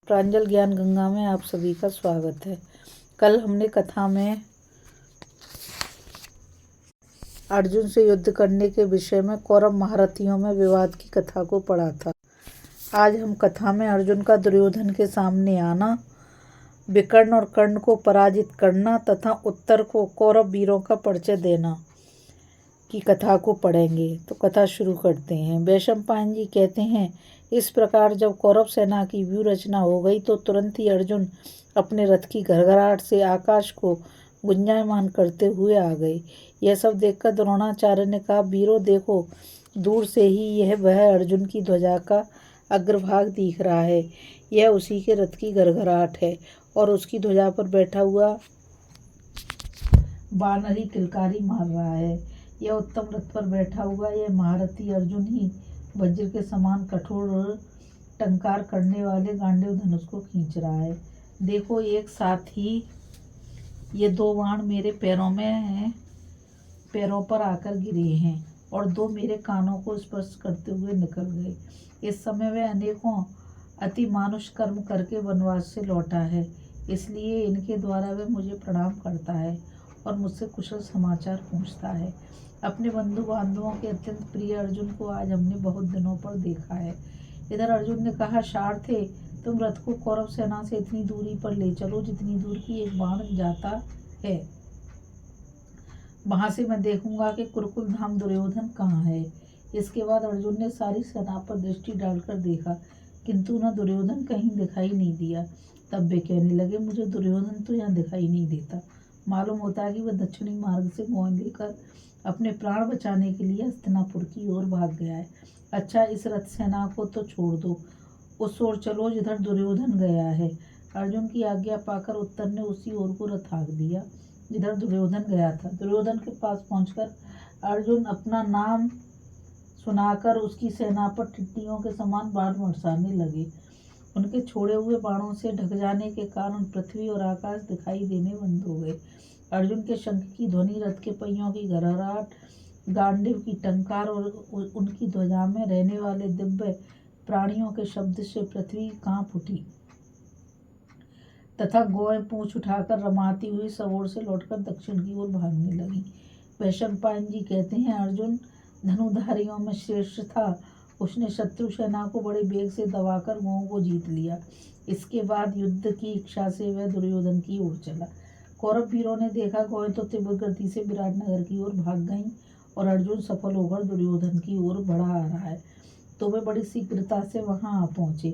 प्रांजल ज्ञान गंगा में आप सभी का स्वागत है। कल हमने कथा में अर्जुन से युद्ध करने के विषय में कौरव महारथियों में विवाद की कथा को पढ़ा था। आज हम कथा में अर्जुन का दुर्योधन के सामने आना, विकर्ण और कर्ण को पराजित करना तथा उत्तर को कौरव वीरों का परिचय देना की कथा को पढ़ेंगे। तो कथा शुरू करते हैं। वैशंपायन जी कहते हैं, इस प्रकार जब कौरव सेना की व्यूह रचना हो गई तो तुरंत ही अर्जुन अपने रथ की घड़घड़ाहट से आकाश को गुंजायमान करते हुए आ गए। यह सब देखकर द्रोणाचार्य ने कहा, वीरों देखो, दूर से ही वह अर्जुन की ध्वजा का अग्रभाग दिख रहा है। यह उसी के रथ की घड़घड़ाहट है और उसकी ध्वजा पर बैठा हुआ वानर ही किलकारी मार रहा है। यह उत्तम रथ पर बैठा हुआ यह महारथी अर्जुन ही वज्र के समान कठोर टंकार करने वाले गांडीव धनुष को खींच रहा है। देखो, एक साथ ही ये दो बाण मेरे पैरों पर आकर गिरे हैं और दो मेरे कानों को स्पर्श करते हुए निकल गए। इस समय वे अनेकों अति मानुष कर्म करके वनवास से लौटा है, इसलिए इनके द्वारा वे मुझे प्रणाम करता है और मुझसे कुशल समाचार पूछता है। अपने बंधु बांधवों के अत्यंत प्रिय अर्जुन को आज हमने बहुत दिनों पर देखा है। इधर अर्जुन ने कहा, सारथे, तुम रथ को कौरव सेना से इतनी दूरी पर ले चलो जितनी दूर की एक बाण जाता है। वहां से मैं देखूंगा कि कुरुकुल धाम दुर्योधन कहाँ है। इसके बाद अर्जुन ने सारी सेना पर दृष्टि डालकर देखा, किंतु न दुर्योधन कहीं दिखाई नहीं दिया। तब वे कहने लगे, मुझे दुर्योधन तो यहाँ दिखाई नहीं देता। मालूम होता है कि वह दक्षिणी मार्ग से मोह लेकर अपने प्राण बचाने के लिए हस्तिनापुर की ओर भाग गया है। अच्छा, इस रथ सेना को तो छोड़ दो, उस ओर चलो जिधर दुर्योधन गया है। अर्जुन की आज्ञा पाकर उत्तर ने उसी ओर को रथ हाँक दिया जिधर दुर्योधन गया था। दुर्योधन के पास पहुंचकर अर्जुन अपना नाम सुनाकर उसकी सेना पर टिड्डियों के समान बाण बरसाने लगे। उनके छोड़े हुए बाणों से ढक जाने के कारण पृथ्वी और आकाश दिखाई देने बंद हो गए। अर्जुन के शंख की ध्वनि, रथ के पहियों की घड़घड़ाहट, गांडीव की टंकार और उनकी ध्वजा में रहने वाले दिव्य प्राणियों के शब्द से पृथ्वी कांप उठी तथा गौएं पूंछ उठाकर रमाती हुई सब ओर से लौटकर दक्षिण की ओर भागने लगी। वैशंपायन जी कहते हैं, अर्जुन धनुधारियों में श्रेष्ठ था। उसने शत्रु सेना को बड़े वेग से दबाकर गौओं को जीत लिया। इसके बाद युद्ध की इच्छा से वह दुर्योधन की ओर चला। कौरव वीरों ने देखा, गौएं तो तीव्र गति से विराटनगर की ओर भाग गईं और अर्जुन सफल होकर दुर्योधन की ओर बढ़ा आ रहा है, तो वे बड़ी शीघ्रता से वहां आ पहुंचे।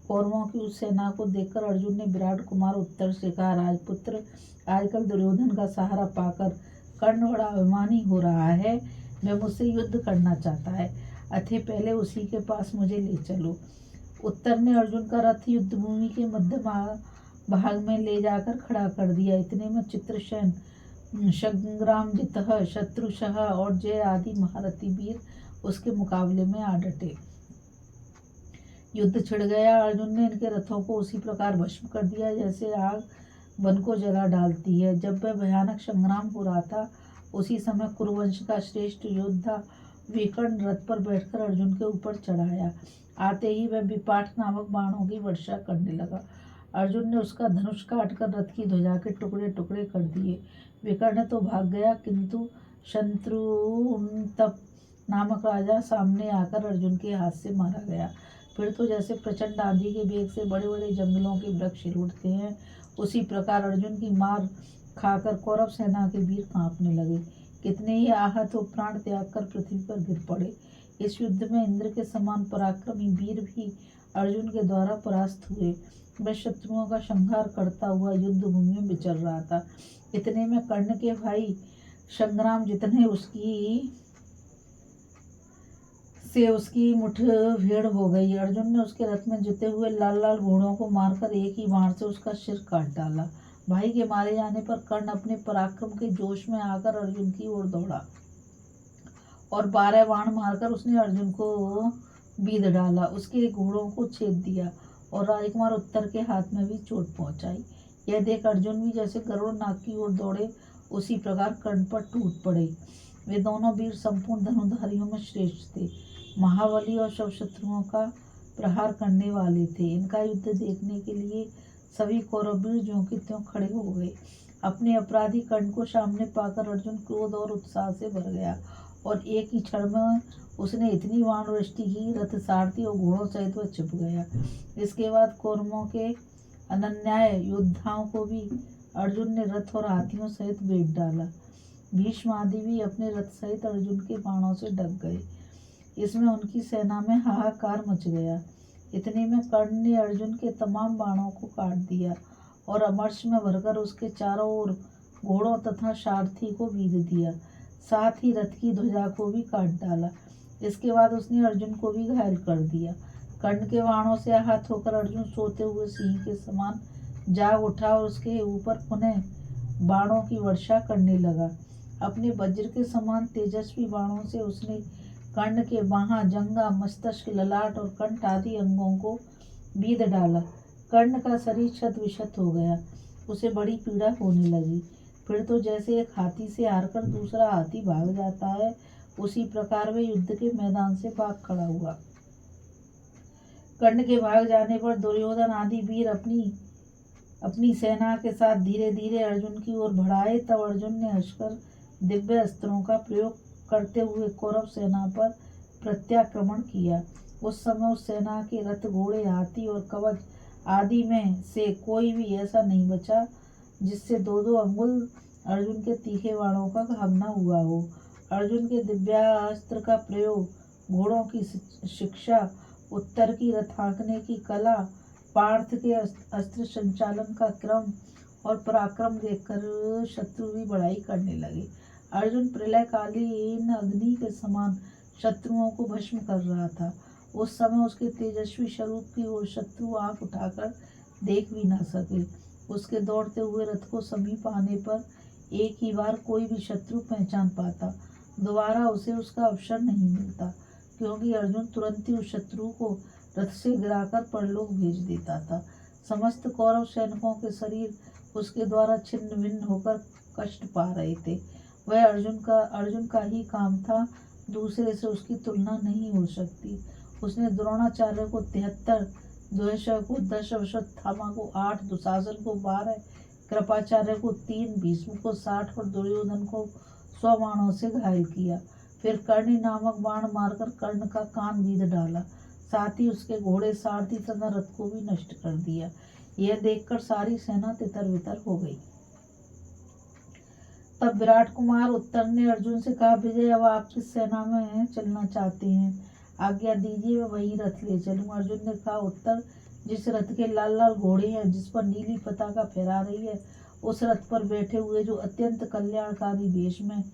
कौरवों की उस सेना को देखकर अर्जुन ने विराट कुमार उत्तर से कहा, राजपुत्र, आजकल दुर्योधन का सहारा पाकर कर्ण बड़ा अभिमानी हो रहा है। वह मुझसे युद्ध करना चाहता है, अतः पहले उसी के पास मुझे ले चलो। उत्तर ने अर्जुन का रथ युद्ध भूमि के मध्य भाग में ले जाकर खड़ा कर दिया। इतने में चित्रसेन, संग्रामजितः, शत्रुशः और जय आदि महारथी वीर उसके मुकाबले में आ डटे। युद्ध छिड़ गया। अर्जुन ने इनके रथों को उसी प्रकार भस्म कर दिया जैसे आग वन को जला डालती है। जब वह भयानक संग्राम हो रहा था, उसी समय कुरुवंश का श्रेष्ठ योद्धा विकर्ण रथ पर बैठकर अर्जुन के ऊपर चढ़ाया। आते ही वह विपाठ नामक बाणों की वर्षा करने लगा। अर्जुन ने उसका धनुष काटकर रथ की ध्वजा के टुकड़े टुकड़े कर दिए। विकर्ण तो भाग गया, किंतु शत्रुंतप नामक राजा सामने आकर अर्जुन के हाथ से मारा गया। फिर तो जैसे प्रचंड आंधी के वेग से बड़े बड़े जंगलों के वृक्ष हिल उठते हैं, उसी प्रकार अर्जुन की मार खाकर कौरव सेना के वीर कांपने लगे। कितने ही आहत हो प्राण त्याग कर पृथ्वी पर गिर पड़े। इस युद्ध में इंद्र के समान पराक्रमी वीर भी अर्जुन के द्वारा परास्त हुए। वह शत्रुओं का संहार करता हुआ युद्ध भूमि में विचर रहा था। इतने में कर्ण के भाई संग्रामजित ने उसकी मुठभेड़ हो गई। अर्जुन ने उसके रथ में जुते हुए लाल लाल घोड़ों को मारकर एक ही बाण से उसका सिर काट डाला। भाई के मारे जाने पर कर्ण अपने पराक्रम के जोश में आकर अर्जुन की ओर दौड़ा और 12 बाण मारकर उसने अर्जुन को बीध डाला, उसके घोड़ों को छेद दिया और राजकुमार उत्तर के हाथ में भी चोट पहुंचाई। यह देख अर्जुन भी जैसे गरुड़ नाग की ओर दौड़े, उसी प्रकार कर्ण पर टूट पड़े। वे दोनों वीर संपूर्ण धनुधारियों में श्रेष्ठ थे। महाबली और सब शत्रुओं का प्रहार करने वाले थे। इनका युद्ध देखने के लिए सभी कौरवीर ज्यों की त्यों खड़े हो गए। अपने अपराधी कर्ण को सामने पाकर अर्जुन क्रोध और उत्साह से भर गया और एक ही क्षण में उसने इतनी बाण वृष्टि की, रथ सारथी और घोड़ों सहित वह छिप गया। इसके बाद कौरवों के अनन्याय योद्धाओं को भी अर्जुन ने रथ और हाथियों सहित बेट डाला। भीष्म आदि भी अपने रथ सहित अर्जुन के बाणों से ढक गए। इसमें उनकी सेना में हाहाकार मच गया। इतने में कर्ण ने अर्जुन के तमाम बाणों को काट दिया और अमर्ष में भरकर उसके चारों ओर घोड़ों तथा सारथी को बीध दिया, साथ ही रथ की ध्वजा को भी काट डाला। इसके बाद उसने अर्जुन को भी घायल कर दिया। कर्ण के बाणों से आहत होकर अर्जुन सोते हुए सिंह के समान जाग उठा और उसके ऊपर पुनः बाणों की वर्षा करने लगा। अपने वज्र के समान तेजस्वी बाणों से उसने कर्ण के बाहा, जंगा, मस्तक, ललाट और कंठ आदि अंगों को बीध डाला। कर्ण का शरीर क्षत विक्षत हो गया, उसे बड़ी पीड़ा होने लगी। फिर तो जैसे एक हाथी से हारकर दूसरा हाथी भाग जाता है, उसी प्रकार वे युद्ध के मैदान से भाग खड़ा हुआ। कर्ण के भाग जाने पर दुर्योधन आदि वीर अपनी सेना के साथ धीरे धीरे अर्जुन की ओर बढ़ाए। तब अर्जुन ने हंसकर दिव्य अस्त्रों का प्रयोग करते हुए कौरव सेना पर प्रत्याक्रमण किया। उस समय उस सेना के रथ, घोड़े, हाथी और कवच आदि में से कोई भी ऐसा नहीं बचा जिससे दो दो अंगुल अर्जुन के तीखे बाणों का घाव न हुआ हो। अर्जुन के दिव्यास्त्र का प्रयोग, घोड़ों की शिक्षा, उत्तर की रथ हाँकने की कला, पार्थ के अस्त्र संचालन का क्रम और पराक्रम देखकर शत्रु भी बड़ाई करने लगे। अर्जुन प्रलयकालीन अग्नि के समान शत्रुओं को भस्म कर रहा था। उस समय उसके तेजस्वी स्वरूप की ओर शत्रु आंख उठाकर देख भी न सके। उसके दौड़ते हुए रथ को समीप आने पर एक ही बार कोई भी शत्रु पहचान पाता, दोबारा उसे उसका अवसर नहीं मिलता, क्योंकि अर्जुन तुरंत ही उस शत्रु को रथ से गिराकर परलोक भेज देता था। समस्त कौरव सैनिकों के शरीर उसके द्वारा छिन्न भिन्न होकर कष्ट पा रहे थे। वह अर्जुन का ही काम था, दूसरे से उसकी तुलना नहीं हो सकती। उसने द्रोणाचार्य को 73, द्वेषा को 10, अश्वत्थामा को 8, दुशासन को 12, कृपाचार्य को 3, भीष्म को 60 और दुर्योधन को 100 बाणों से घायल किया। फिर कर्णी नामक बाण मारकर कर्ण का कान बीध डाला, साथ ही उसके घोड़े, सारथी तथा रथ को भी नष्ट कर दिया। यह देखकर सारी सेना तितर बितर हो गई। तब विराट कुमार उत्तर ने अर्जुन से कहा, विजय, अब आप किस सेना में चलना चाहते हैं? आज्ञा दीजिए, मैं वही रथ ले चलूं। अर्जुन ने कहा, उत्तर, जिस रथ के लाल लाल घोड़े हैं, जिस पर नीली पताका फहरा रही है, उस रथ पर बैठे हुए जो अत्यंत कल्याणकारी वेश में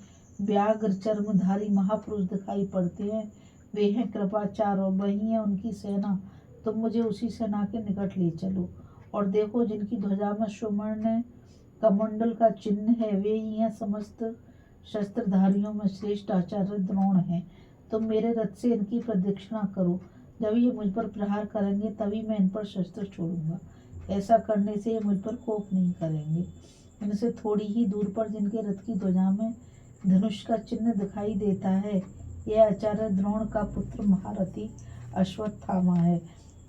व्याघ्र चर्मधारी महापुरुष दिखाई पड़ते हैं, वे हैं कृपाचार्य और वही है उनकी सेना। तुम मुझे उसी सेना के निकट ले चलो और देखो, जिनकी ध्वजा में सुवर्ण कमंडल का चिन्ह है, वे ही हैं समस्त शस्त्रधारियों में श्रेष्ठ आचार्य द्रोण हैं। तुम मेरे रथ से इनकी प्रदक्षिणा करो। जब ये मुझ पर प्रहार करेंगे तभी मैं इन पर शस्त्र छोड़ूंगा। ऐसा करने से ये मुझ पर कोप नहीं करेंगे। इनसे थोड़ी ही दूर पर जिनके रथ की ध्वजा में धनुष का चिन्ह दिखाई देता है, यह आचार्य द्रोण का पुत्र महारथी अश्वत्थामा है,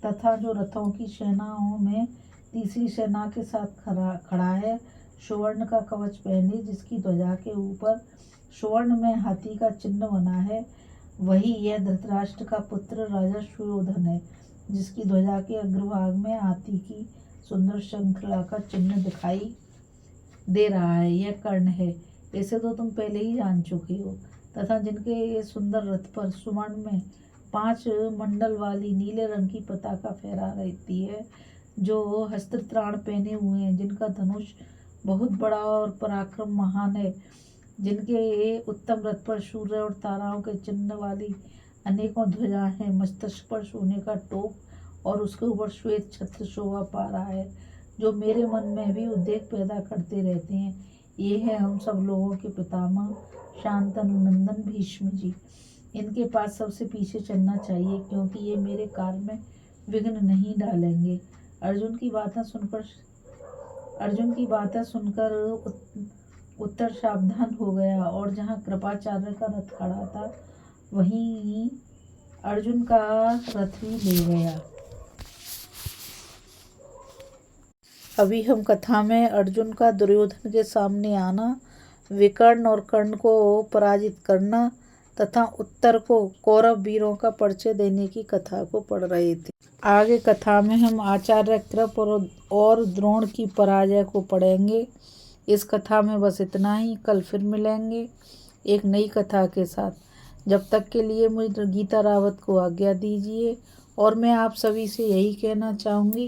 तथा जो रथों की सेनाओं में तीसरी सेना के साथ खड़ा है, सुवर्ण का कवच पहने, जिसकी ध्वजा के ऊपर सुवर्ण में हाथी का चिन्ह बना है, वही यह धृतराष्ट्र का पुत्र राजा सुयोधन है, जिसकी ध्वजा के अग्रभाग में हाथी की सुंदर श्रृंखला का चिन्ह दिखाई दे रहा है, यह कर्ण है। इसे तो तुम पहले ही जान चुके हो। तथा जिनके ये सुंदर रथ पर सुवर्ण में 5 मंडल वाली नीले रंग की पताका फहरा रहती है, जो हस्त्र त्राण पहने हुए हैं, जिनका धनुष बहुत बड़ा और पराक्रम महान है, जिनके ये उत्तम रथ पर सूर्य और ताराओं के चिन्ह वाली अनेकों ध्वजा हैं, मस्तक पर सोने का टोप और उसके ऊपर श्वेत छत्र शोभा पा रहा है, जो मेरे मन में भी उद्वेग पैदा करते रहते हैं। ये है हम सब लोगों के पितामह शांतनु नंदन भीष्म जी। इनके पास सबसे पीछे चलना चाहिए, क्योंकि ये मेरे कार्य में विघ्न नहीं डालेंगे। अर्जुन की बातें सुनकर उत्तर सावधान हो गया और जहाँ कृपाचार्य का रथ खड़ा था, वहीं अर्जुन का रथ भी ले गया। अभी हम कथा में अर्जुन का दुर्योधन के सामने आना, विकर्ण और कर्ण को पराजित करना तथा उत्तर को कौरव वीरों का परिचय देने की कथा को पढ़ रहे थे। आगे कथा में हम आचार्य कृप और द्रोण की पराजय को पढ़ेंगे। इस कथा में बस इतना ही। कल फिर मिलेंगे एक नई कथा के साथ। जब तक के लिए मुझे गीता रावत को आज्ञा दीजिए। और मैं आप सभी से यही कहना चाहूँगी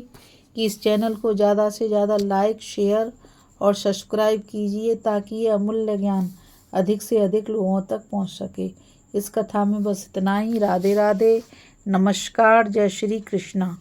कि इस चैनल को ज़्यादा से ज़्यादा लाइक, शेयर और सब्सक्राइब कीजिए ताकि ये अमूल्य ज्ञान अधिक से अधिक लोगों तक पहुंच सके। इस कथा में बस इतना ही। राधे राधे, नमस्कार, जय श्री कृष्णा।